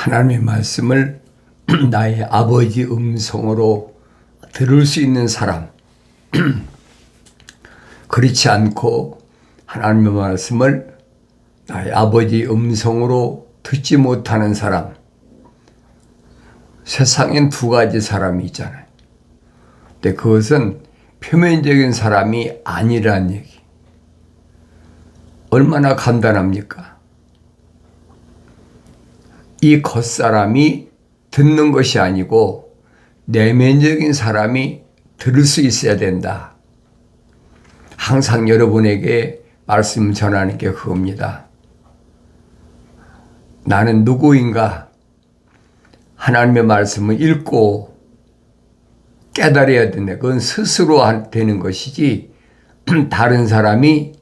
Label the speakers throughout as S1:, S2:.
S1: 하나님의 말씀을 나의 아버지 음성으로 들을 수 있는 사람, 그렇지 않고 하나님의 말씀을 나의 아버지 음성으로 듣지 못하는 사람, 세상엔 두 가지 사람이 있잖아요. 근데 그것은 표면적인 사람이 아니란 얘기. 얼마나 간단합니까? 이 겉사람이 듣는 것이 아니고 내면적인 사람이 들을 수 있어야 된다. 항상 여러분에게 말씀 전하는 게 그겁니다. 나는 누구인가? 하나님의 말씀을 읽고 깨달아야 된다. 그건 스스로 되는 것이지 다른 사람이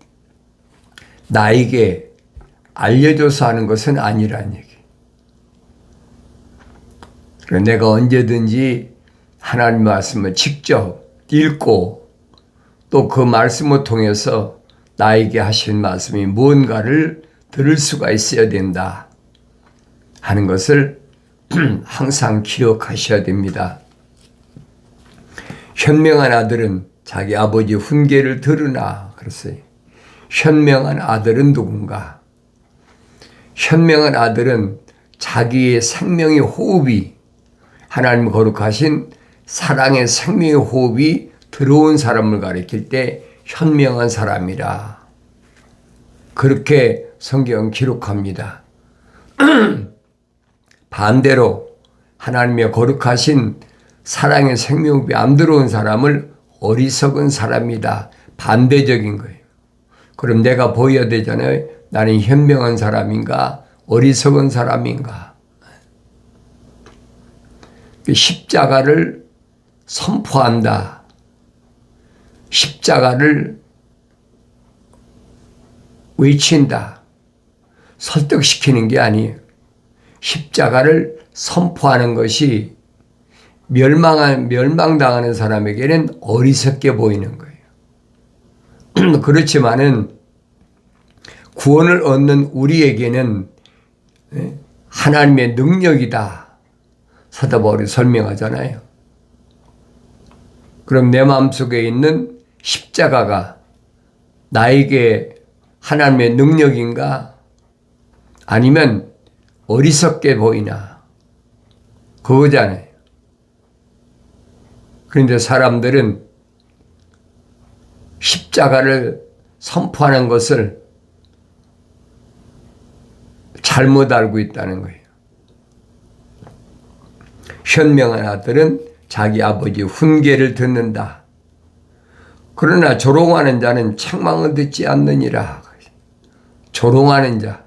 S1: 나에게 알려줘서 하는 것은 아니란 얘기. 내가 언제든지 하나님 말씀을 직접 읽고 또 그 말씀을 통해서 나에게 하신 말씀이 무언가를 들을 수가 있어야 된다 하는 것을 항상 기억하셔야 됩니다. 현명한 아들은 자기 아버지 훈계를 들으나 그랬어요. 현명한 아들은 누군가? 현명한 아들은 자기의 생명의 호흡이 하나님 거룩하신 사랑의 생명의 호흡이 들어온 사람을 가리킬 때 현명한 사람이라. 그렇게 성경은 기록합니다. 반대로 하나님의 거룩하신 사랑의 생명호흡이 안 들어온 사람을 어리석은 사람이다. 반대적인 거예요. 그럼 내가 보여야 되잖아요. 나는 현명한 사람인가? 어리석은 사람인가? 십자가를 선포한다. 십자가를 외친다. 설득시키는 게 아니에요. 십자가를 선포하는 것이 멸망당하는 사람에게는 어리석게 보이는 거예요. 그렇지만은 구원을 얻는 우리에게는 하나님의 능력이다. 사도 바울이 설명하잖아요. 그럼 내 마음속에 있는 십자가가 나에게 하나님의 능력인가? 아니면 어리석게 보이나? 그거잖아요. 그런데 사람들은 십자가를 선포하는 것을 잘못 알고 있다는 거예요. 현명한 아들은 자기 아버지 훈계를 듣는다. 그러나 조롱하는 자는 책망을 듣지 않느니라. 조롱하는 자,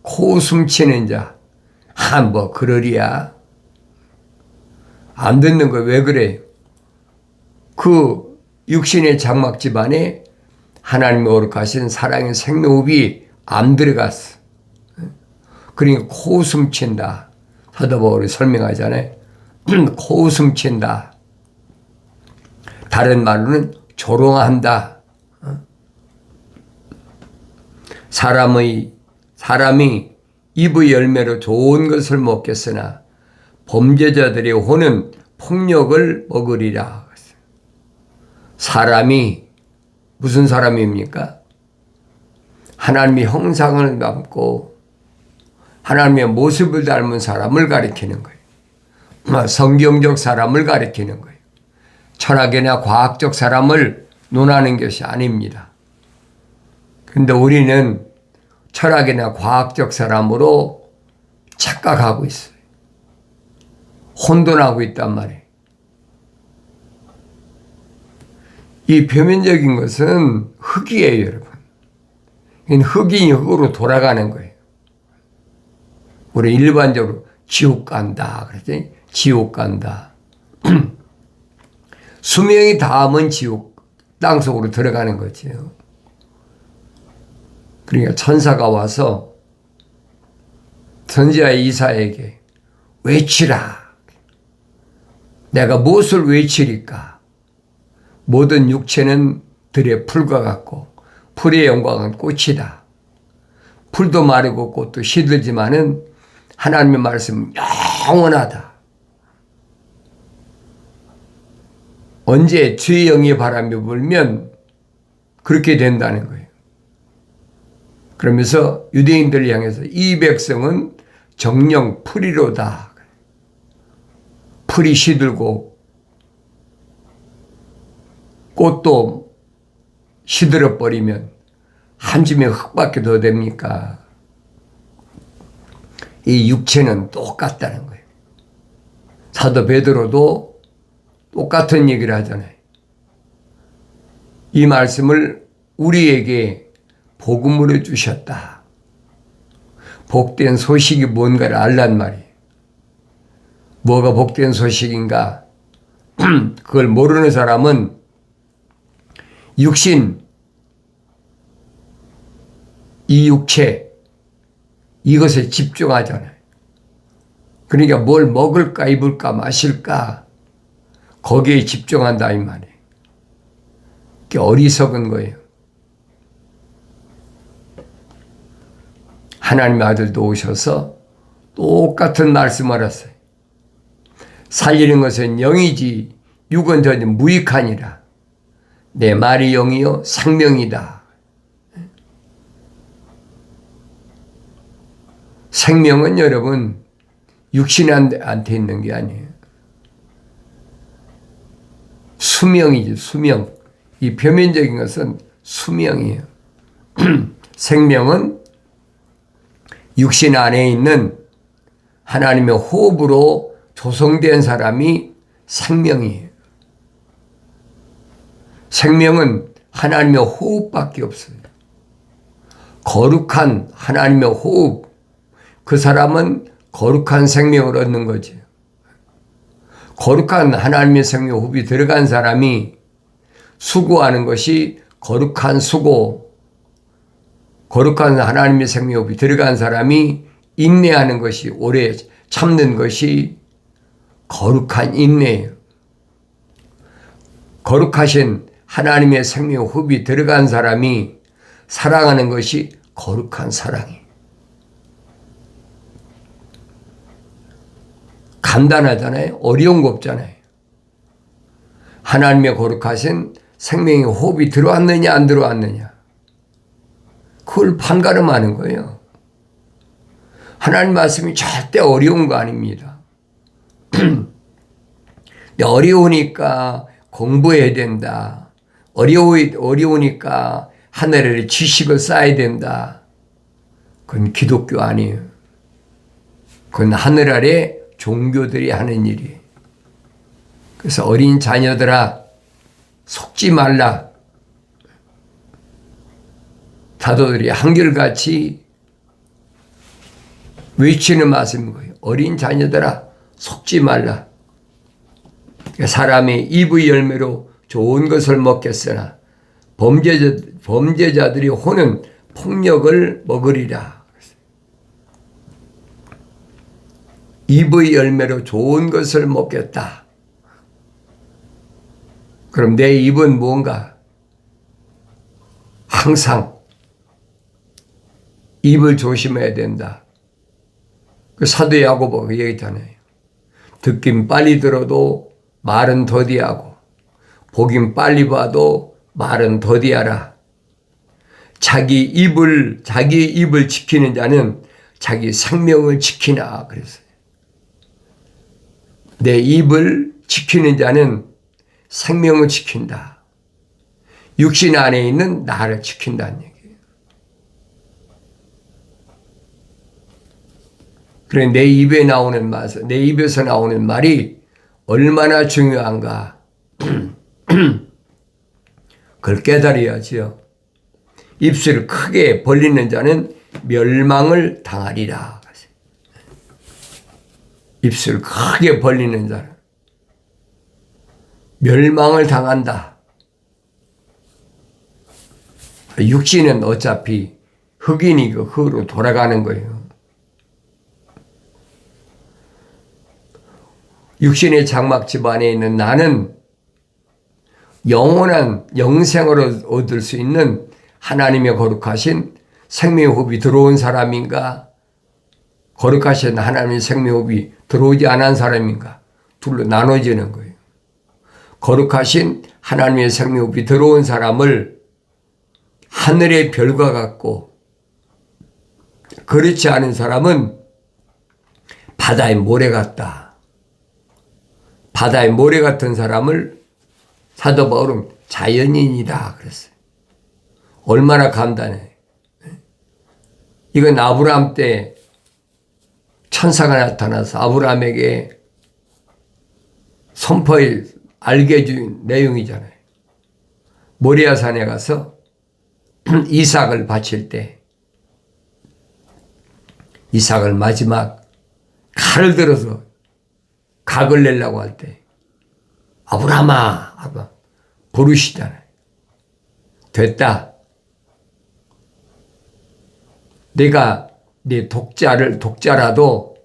S1: 코웃음치는 자, 뭐 그러리야. 안 듣는 거 왜 그래요? 그 육신의 장막 집안에 하나님의 거룩하신 사랑의 생명호흡이 안 들어갔어. 그러니까 코웃음친다. 사도 바울이 설명하잖아요. 코웃음친다. 다른 말로는 조롱한다. 사람이 입의 열매로 좋은 것을 먹겠으나 범죄자들의 혼은 폭력을 먹으리라. 사람이 무슨 사람입니까? 하나님의 형상을 닮고 하나님의 모습을 닮은 사람을 가리키는 거예요. 성경적 사람을 가리키는 거예요. 철학이나 과학적 사람을 논하는 것이 아닙니다. 그런데 우리는 철학이나 과학적 사람으로 착각하고 있어요. 혼돈하고 있단 말이에요. 이 표면적인 것은 흙이에요, 여러분. 흙이 흙으로 돌아가는 거예요. 우리 일반적으로 지옥 간다. 그랬더니 지옥 간다. 수명이 닿으면 지옥 땅속으로 들어가는 거죠. 그러니까 천사가 와서 선지자 이사야에게 외치라. 내가 무엇을 외치리까? 모든 육체는 들의 풀과 같고 풀의 영광은 꽃이다. 풀도 마르고 꽃도 시들지만은 하나님의 말씀은 영원하다. 언제 주의 영의 바람이 불면 그렇게 된다는 거예요. 그러면서 유대인들을 향해서 이 백성은 정령 풀이로다. 풀이 시들고 꽃도 시들어 버리면 한 줌의 흙밖에 더 됩니까? 이 육체는 똑같다는 거예요. 사도 베드로도 똑같은 얘기를 하잖아요. 이 말씀을 우리에게 복음으로 주셨다. 복된 소식이 뭔가를 알란 말이에요. 뭐가 복된 소식인가? 그걸 모르는 사람은 육신, 이 육체, 이것에 집중하잖아요. 그러니까 뭘 먹을까, 입을까, 마실까, 거기에 집중한다 이 말이에요. 그게 어리석은 거예요. 하나님의 아들도 오셔서 똑같은 말씀을 하셨어요. 살리는 것은 영이지 육은 전혀 무익하니라. 내 말이 영이요 생명이다. 생명은 여러분 육신한테 있는 게 아니에요. 수명이지 수명. 이 표면적인 것은 수명이에요. 생명은 육신 안에 있는 하나님의 호흡으로 조성된 사람이 생명이에요. 생명은 하나님의 호흡밖에 없어요. 거룩한 하나님의 호흡, 그 사람은 거룩한 생명을 얻는 거죠. 거룩한 하나님의 생명 호흡이 들어간 사람이 수고하는 것이 거룩한 수고, 거룩한 하나님의 생명 호흡이 들어간 사람이 인내하는 것이 오래 참는 것이 거룩한 인내예요. 거룩하신 하나님의 생명 호흡이 들어간 사람이 사랑하는 것이 거룩한 사랑이에요. 간단하잖아요. 어려운 거 없잖아요. 하나님의 거룩하신 생명의 호흡이 들어왔느냐 안 들어왔느냐. 그걸 판가름하는 거예요. 하나님 말씀이 절대 어려운 거 아닙니다. 어려우니까 공부해야 된다. 어려우니까 하늘에 지식을 쌓아야 된다. 그건 기독교 아니에요. 그건 하늘 아래 종교들이 하는 일이에요. 그래서 어린 자녀들아 속지 말라. 사도들이 한결같이 외치는 말씀인 거예요. 어린 자녀들아 속지 말라. 사람이 입의 열매로 좋은 것을 먹겠으나 범죄자들이 호는 폭력을 먹으리라. 입의 열매로 좋은 것을 먹겠다. 그럼 내 입은 뭔가? 항상 입을 조심해야 된다. 그 사도 야고보가 얘기했잖아요. 듣긴 빨리 들어도 말은 더디하고 보긴 빨리 봐도 말은 더디하라. 자기 입을 지키는 자는 자기 생명을 지키나 그랬어요. 내 입을 지키는 자는 생명을 지킨다. 육신 안에 있는 나를 지킨다는 얘기예요. 그래 내 입에서 나오는 말이 얼마나 중요한가. 그걸 깨달아야지요. 입술을 크게 벌리는 자는 멸망을 당하리라. 입술을 크게 벌리는 자는 멸망을 당한다. 육신은 어차피 흙이니 그 흙으로 돌아가는 거예요. 육신의 장막 집안에 있는 나는 영원한 영생을 얻을 수 있는 하나님의 거룩하신 생명의 호흡이 들어온 사람인가? 거룩하신 하나님의 생명호흡이 들어오지 않은 사람인가? 둘로 나눠지는 거예요. 거룩하신 하나님의 생명호흡이 들어온 사람을 하늘의 별과 같고, 그렇지 않은 사람은 바다의 모래 같다. 바다의 모래 같은 사람을 사도 바울은 자연인이다 그랬어요. 얼마나 감단해. 이건 아브라함 때 천사가 나타나서 아브라함에게 선포해 알게 해준 내용이잖아요. 모리아 산에 가서 이삭을 바칠 때 이삭을 마지막 칼을 들어서 각을 내려고 할 때 아브라함아 부르시잖아요. 됐다. 내가 네 독자라도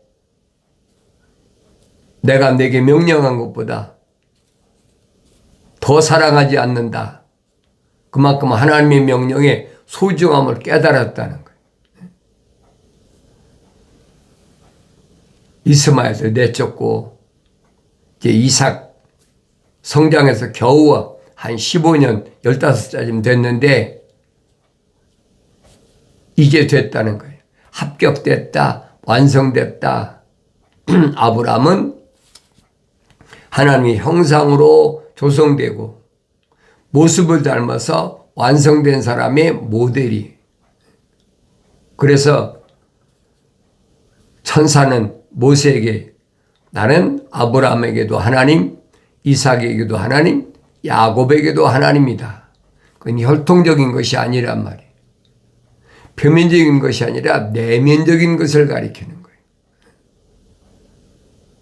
S1: 내가 네게 명령한 것보다 더 사랑하지 않는다. 그만큼 하나님의 명령의 소중함을 깨달았다는 거예요. 이스마엘을 내쫓고 이제 이삭 성장해서 겨우 한 15년 15살쯤 됐는데 이게 됐다는 거예요. 합격됐다. 완성됐다. 아브라함은 하나님의 형상으로 조성되고 모습을 닮아서 완성된 사람의 모델이. 그래서 천사는 모세에게 나는 아브라함에게도 하나님, 이삭에게도 하나님, 야곱에게도 하나님이다. 그건 혈통적인 것이 아니란 말이에요. 표면적인 것이 아니라 내면적인 것을 가리키는 거예요.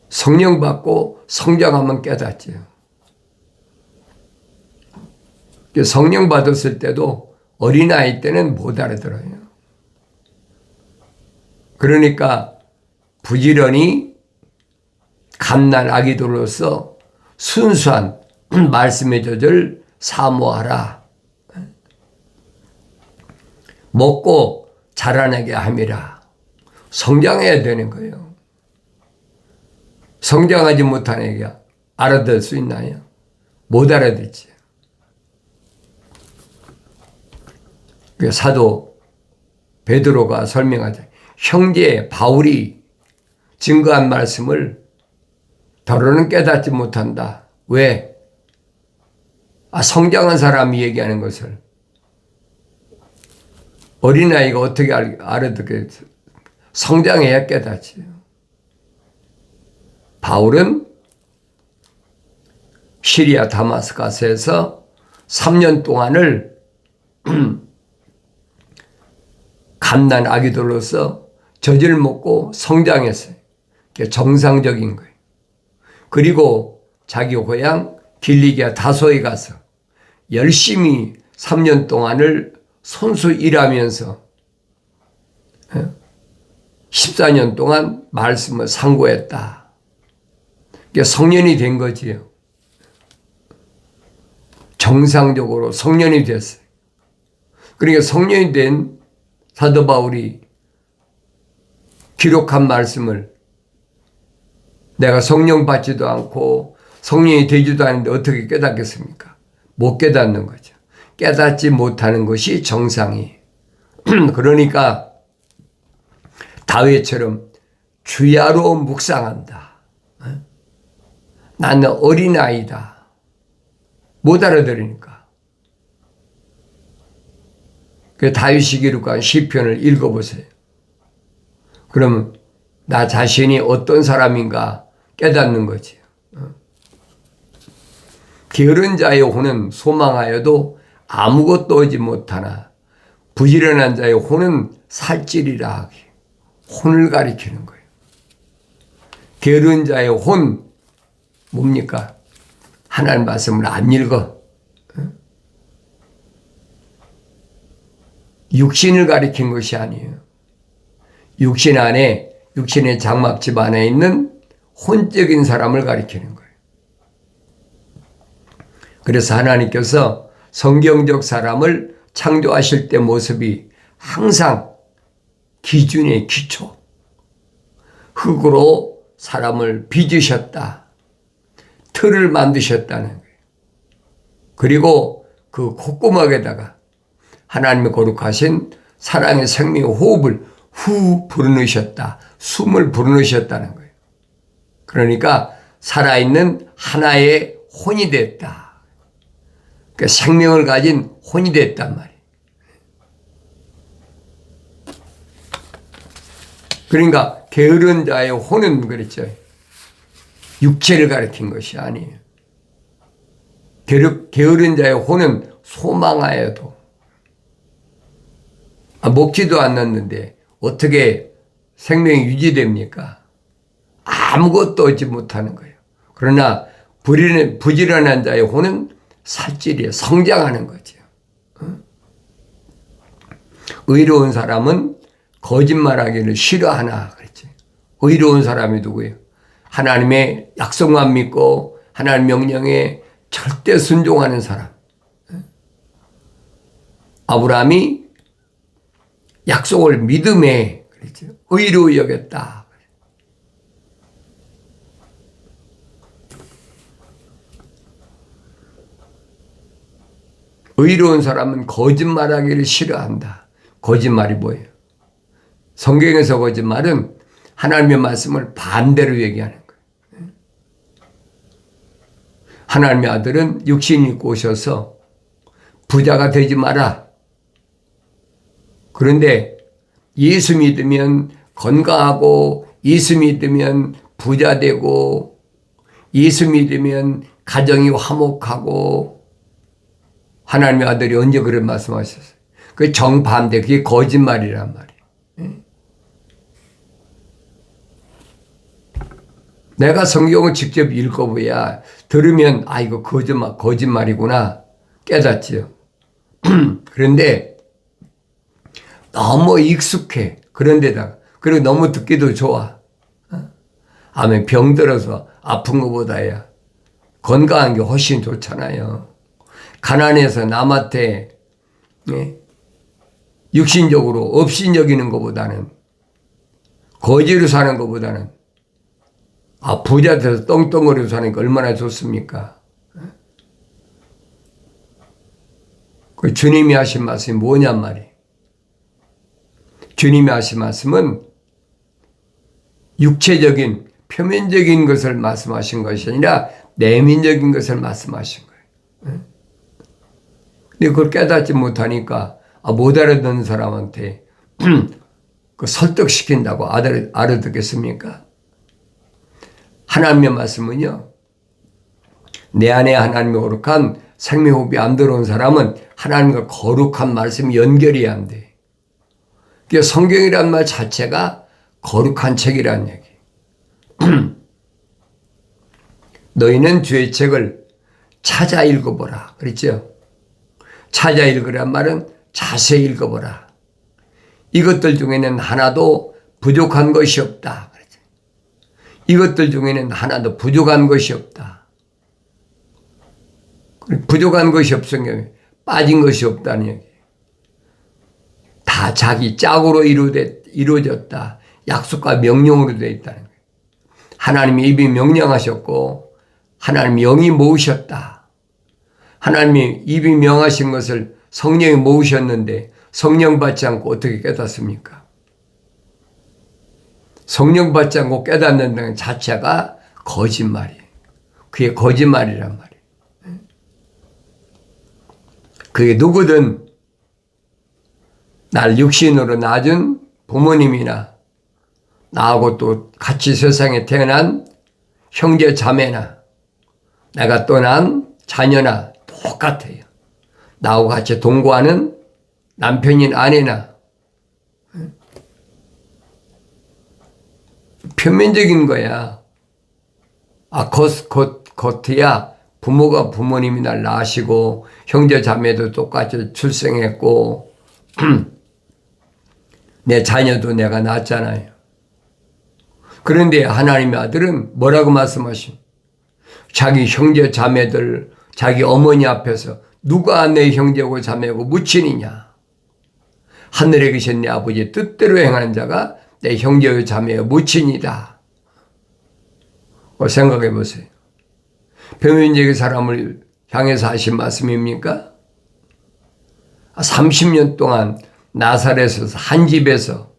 S1: 성령 받고 성장하면 깨닫죠. 성령 받았을 때도 어린아이 때는 못 알아들어요. 그러니까 부지런히 갓난 아기들로서 순수한 말씀의 젖을 사모하라. 먹고 자라나게 함이라. 성장해야 되는 거예요. 성장하지 못한 애가 알아들 수 있나요? 못 알아듣지. 사도 베드로가 설명하자. 형제 바울이 증거한 말씀을 더러는 깨닫지 못한다. 왜? 성장한 사람이 얘기하는 것을 어린아이가 어떻게 알아듣겠어? 성장해야 깨닫지. 바울은 시리아 다마스커스에서 3년 동안을 갓난 아기들로서 젖을 먹고 성장했어요. 그게 정상적인 거예요. 그리고 자기 고향 길리기아 다소에 가서 열심히 3년 동안을 손수 일하면서 14년 동안 말씀을 상고했다. 그게 성년이 된 거지요. 정상적으로 성년이 됐어요. 그러니까 성년이 된 사도 바울이 기록한 말씀을 내가 성령 받지도 않고 성령이 되지도 않는데 어떻게 깨닫겠습니까? 못 깨닫는 거죠. 깨닫지 못하는 것이 정상이에요. 그러니까 다윗처럼 주야로 묵상한다. 나는 어린아이다. 못 알아들으니까. 그 다윗이 기록한 시편을 읽어보세요. 그러면 나 자신이 어떤 사람인가 깨닫는 거지. 게으른 자의 혼은 소망하여도 아무것도 얻지 못하나 부지런한 자의 혼은 살찌리라. 혼을 가리키는 거예요. 게으른 자의 혼 뭡니까? 하나님 말씀을 안 읽어. 육신을 가리킨 것이 아니에요. 육신 안에, 육신의 장막집 안에 있는 혼적인 사람을 가리키는 거예요. 그래서 하나님께서 성경적 사람을 창조하실 때 모습이 항상 기준의 기초, 흙으로 사람을 빚으셨다. 틀을 만드셨다는 거예요. 그리고 그 콧구멍에다가 하나님의 거룩하신 사랑의 생명의 호흡을 후 불어넣으셨다. 숨을 불어넣으셨다는 거예요. 그러니까 살아있는 하나의 혼이 됐다. 그러니까 생명을 가진 혼이 됐단 말이에요. 그러니까 게으른 자의 혼은 그랬죠. 육체를 가리킨 것이 아니에요. 게으른 자의 혼은 소망하여도 먹지도 않았는데 어떻게 생명이 유지됩니까? 아무것도 얻지 못하는 거예요. 그러나 부지런한 자의 혼은 살찔이에요. 성장하는 거죠. 의로운 사람은 거짓말하기를 싫어하나 그랬지. 의로운 사람이 누구예요? 하나님의 약속만 믿고 하나님 명령에 절대 순종하는 사람. 아브라함이 약속을 믿음에 그랬죠. 의로 여겼다. 의로운 사람은 거짓말하기를 싫어한다. 거짓말이 뭐예요? 성경에서 거짓말은 하나님의 말씀을 반대로 얘기하는 거예요. 하나님의 아들은 육신 입고 오셔서 부자가 되지 마라. 그런데 예수 믿으면 건강하고 예수 믿으면 부자 되고 예수 믿으면 가정이 화목하고 하나님의 아들이 언제 그런 말씀하셨어요? 그게 정반대, 그게 거짓말이란 말이에요. 내가 성경을 직접 읽어봐야 들으면 이거 거짓말이구나 깨닫지요. 그런데 너무 익숙해. 그런데다가 그리고 너무 듣기도 좋아. 아멘. 병들어서 아픈 것보다야 건강한 게 훨씬 좋잖아요. 가난해서 남한테 육신적으로 업신여기는 것보다는 거지로 사는 것보다는 부자 돼서 떵떵거리고 사는 게 얼마나 좋습니까? 그 주님이 하신 말씀이 뭐냔 말이에요. 주님이 하신 말씀은 육체적인 표면적인 것을 말씀하신 것이 아니라 내면적인 것을 말씀하신 거예요. 근데 그걸 깨닫지 못하니까 못 알아듣는 사람한테 그 설득시킨다고 알아듣겠습니까? 하나님의 말씀은요, 내 안에 하나님의 거룩한 생명호흡이 안 들어온 사람은 하나님과 거룩한 말씀이 연결이 안 돼. 그러니까 성경이란 말 자체가 거룩한 책이란 얘기. 너희는 주의 책을 찾아 읽어보라. 그랬죠? 찾아 읽으란 말은 자세히 읽어보라. 이것들 중에는 하나도 부족한 것이 없다. 그랬죠? 이것들 중에는 하나도 부족한 것이 없다. 부족한 것이 없으면 빠진 것이 없다는 얘기. 다 자기 짝으로 이루어졌다. 약속과 명령으로 되어 있다는 거예요. 하나님이 입이 명령하셨고 하나님이 영이 모으셨다. 하나님이 입이 명하신 것을 성령이 모으셨는데 성령 받지 않고 어떻게 깨닫습니까? 성령 받지 않고 깨닫는 것 자체가 거짓말이에요. 그게 거짓말이란 말이에요. 그게 누구든 날 육신으로 낳은 부모님이나 나하고 또 같이 세상에 태어난 형제 자매나 내가 또 난 자녀나 똑같아요. 나하고 같이 동거하는 남편인 아내나 표면적인 거야. 겉이야 부모가 부모님이 날 낳으시고 형제 자매도 똑같이 출생했고 내 자녀도 내가 낳았잖아요. 그런데 하나님의 아들은 뭐라고 말씀하신? 자기 형제 자매들 자기 어머니 앞에서 누가 내 형제고 자매고 묻히느냐? 하늘에 계신 내 아버지의 뜻대로 행하는 자가 내 형제여 자매여 모친이다. 생각해 보세요. 표면적인 사람을 향해서 하신 말씀입니까? 30년 동안 나사렛에서 한 집에서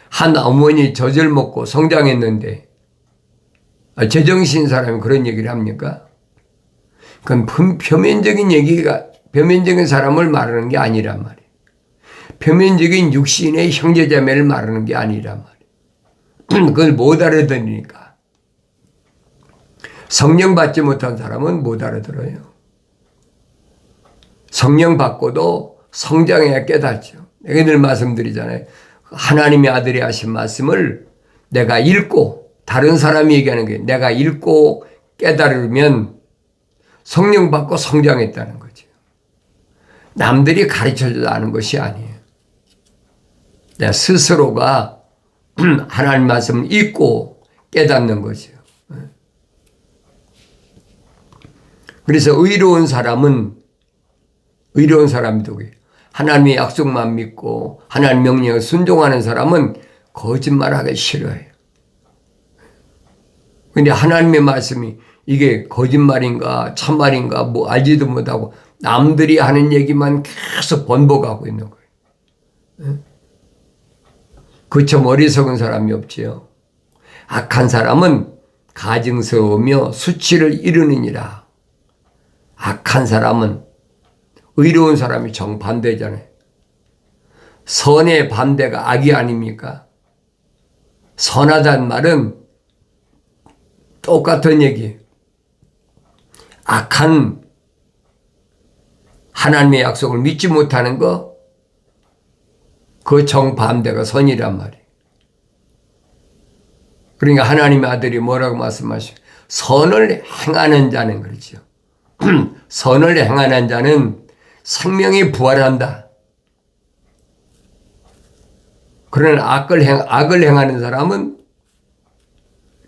S1: 한 어머니 젖을 먹고 성장했는데 제정신 사람이 그런 얘기를 합니까? 그건 표면적인 얘기가 표면적인 사람을 말하는 게 아니란 말이에요. 표면적인 육신의 형제자매를 말하는 게 아니란 말이에요. 그걸 못 알아들으니까. 성령 받지 못한 사람은 못 알아들어요. 성령 받고도 성장해야 깨닫죠. 내가 늘 말씀드리잖아요. 하나님의 아들이 하신 말씀을 내가 읽고 다른 사람이 얘기하는 게 내가 읽고 깨달으면 성령 받고 성장했다는 거죠. 남들이 가르쳐줘도 아는 것이 아니에요. 내 스스로가 하나님 말씀을 읽고 깨닫는 거죠. 그래서 의로운 사람이 누구예요? 하나님의 약속만 믿고 하나님 명령을 순종하는 사람은 거짓말하기 싫어해요. 그런데 하나님의 말씀이 이게 거짓말인가 참말인가 뭐 알지도 못하고 남들이 하는 얘기만 계속 번복하고 있는 거예요. 그쵸, 어리석은 사람이 없지요. 악한 사람은 가증스러우며 수치를 이루느니라. 악한 사람은 의로운 사람이 정반대잖아요. 선의 반대가 악이 아닙니까? 선하다는 말은 똑같은 얘기예요. 악한 하나님의 약속을 믿지 못하는 거, 그 정반대가 선이란 말이에요. 그러니까 하나님의 아들이 뭐라고 말씀하시죠? 선을 행하는 자는 그렇죠. 선을 행하는 자는 생명이 부활한다. 그러나 악을 행하는 사람은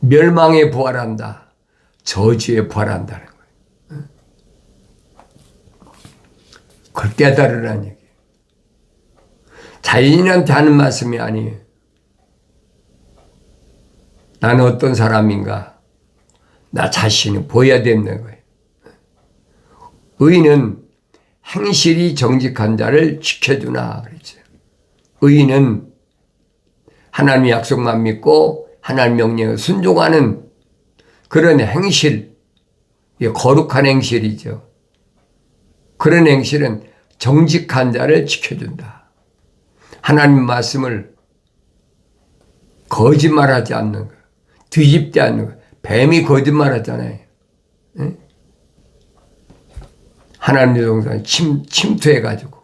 S1: 멸망에 부활한다. 저주에 부활한다는 거예요. 그걸 깨달으라는 얘기예요. 자연인한테 하는 말씀이 아니에요. 나는 어떤 사람인가? 나 자신을 보여야 된다는 거예요. 의인은 행실이 정직한 자를 지켜주나 그랬죠. 의인은 하나님의 약속만 믿고 하나님 명령을 순종하는 그런 행실, 거룩한 행실이죠. 그런 행실은 정직한 자를 지켜준다. 하나님 말씀을 거짓말하지 않는 거, 뒤집지 않는 거. 뱀이 거짓말하잖아요. 하나님의 동산에 침투해가지고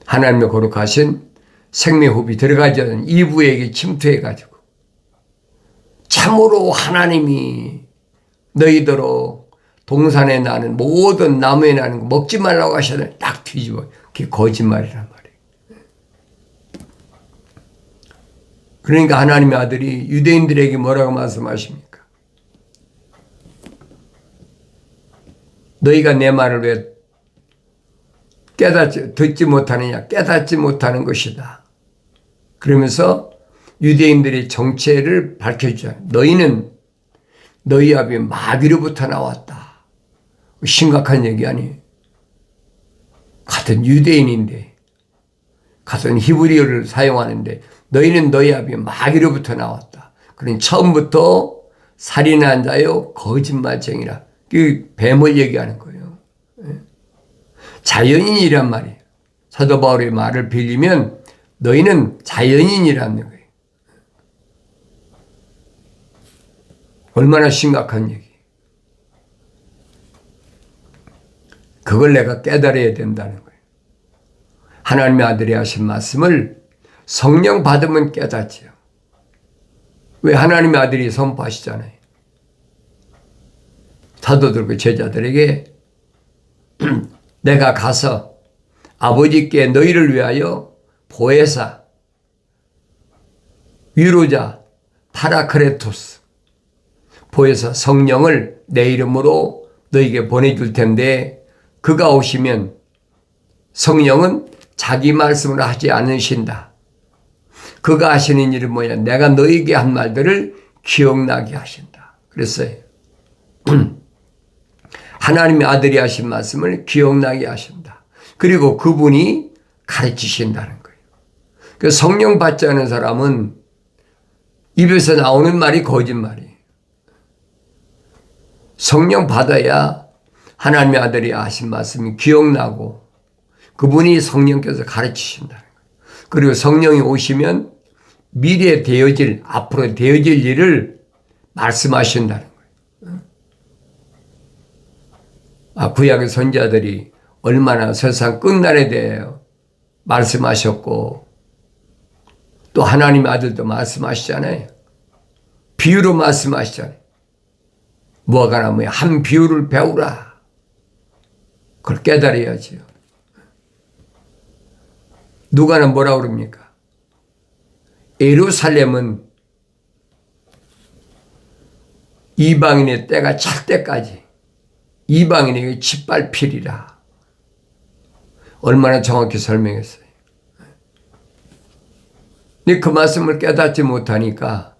S1: 하나님의 거룩하신 생명호흡이 들어가지 않은 이브에게 침투해가지고 참으로 하나님이 너희더러 동산에 나는 모든 나무에 나는 거 먹지 말라고 하셨는데 딱 뒤집어. 그게 거짓말이란 말이에요. 그러니까 하나님의 아들이 유대인들에게 뭐라고 말씀하십니까? 너희가 내 말을 왜 듣지 못하느냐? 깨닫지 못하는 것이다. 그러면서 유대인들의 정체를 밝혀주자. 너희는 너희 아비 마귀로부터 나왔다. 심각한 얘기 아니에요. 같은 유대인인데 같은 히브리어를 사용하는데 너희는 너희 아비 마귀로부터 나왔다. 그러니 처음부터 살인한 자요 거짓말쟁이라. 그 뱀을 얘기하는 거예요. 자연인이란 말이에요. 사도 바울의 말을 빌리면 너희는 자연인이라는 거예요. 얼마나 심각한 얘기. 그걸 내가 깨달아야 된다는 거예요. 하나님의 아들이 하신 말씀을 성령 받으면 깨닫지요. 왜 하나님의 아들이 선포하시잖아요. 사도들과 제자들에게 내가 가서 아버지께 너희를 위하여 보혜사, 위로자, 파라크레토스, 보혜사 성령을 내 이름으로 너희에게 보내줄 텐데 그가 오시면 성령은 자기 말씀을 하지 않으신다. 그가 하시는 일은 뭐냐? 내가 너에게 한 말들을 기억나게 하신다. 그랬어요. 하나님의 아들이 하신 말씀을 기억나게 하신다. 그리고 그분이 가르치신다는 거예요. 그 성령 받지 않은 사람은 입에서 나오는 말이 거짓말이에요. 성령 받아야 하나님의 아들이 하신 말씀이 기억나고 그분이 성령께서 가르치신다는 거예요. 그리고 성령이 오시면 미래에 되어질, 앞으로 되어질 일을 말씀하신다는 거예요. 구약의 선지자들이 얼마나 세상 끝날에 대해 말씀하셨고 또 하나님의 아들도 말씀하시잖아요. 비유로 말씀하시잖아요. 뭐가 나면 한 비유를 배우라. 그걸 깨달아야지요. 누가는 뭐라 그럽니까? 예루살렘은 이방인의 때가 찰 때까지 이방인에게 짓밟히리라. 얼마나 정확히 설명했어요. 근데 그 말씀을 깨닫지 못하니까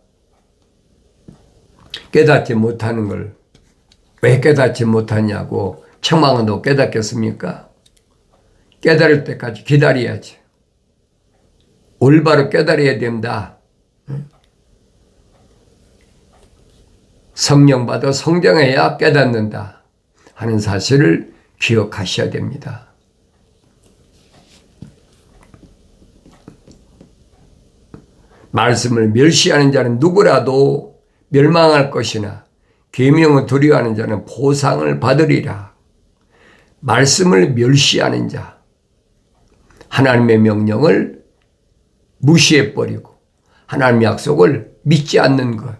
S1: 깨닫지 못하는 걸 왜 깨닫지 못하냐고 책망도 깨닫겠습니까? 깨달을 때까지 기다려야지. 올바로 깨달아야 된다. 성령 받아 성장해야 깨닫는다 하는 사실을 기억하셔야 됩니다. 말씀을 멸시하는 자는 누구라도 멸망할 것이나 계명을 두려워하는 자는 보상을 받으리라. 말씀을 멸시하는 자, 하나님의 명령을 무시해버리고 하나님의 약속을 믿지 않는 것,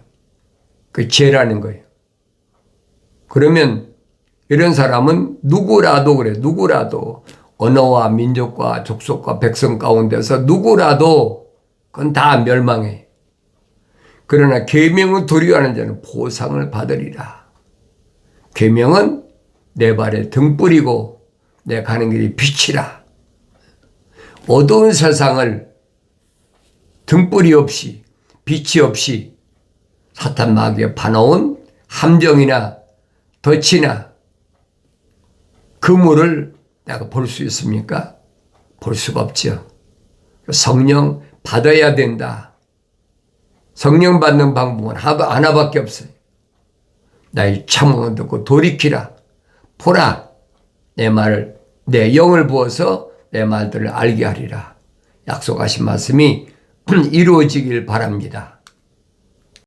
S1: 그 죄라는 거예요. 그러면 이런 사람은 누구라도 그래, 누구라도 언어와 민족과 족속과 백성 가운데서 누구라도 그건 다 멸망해. 그러나 계명을 두려워하는 자는 보상을 받으리라. 계명은 내 발에 등불이고 내 가는 길이 빛이라. 어두운 세상을 등불이 없이 빛이 없이 사탄 마귀에 파놓은 함정이나 덫이나 그물을 내가 볼 수 있습니까? 볼 수가 없죠. 성령 받아야 된다. 성령 받는 방법은 하나밖에 없어요. 나의 참음을 듣고 돌이키라. 보라. 내 말을, 내 영을 부어서 내 말들을 알게 하리라. 약속하신 말씀이 이루어지길 바랍니다.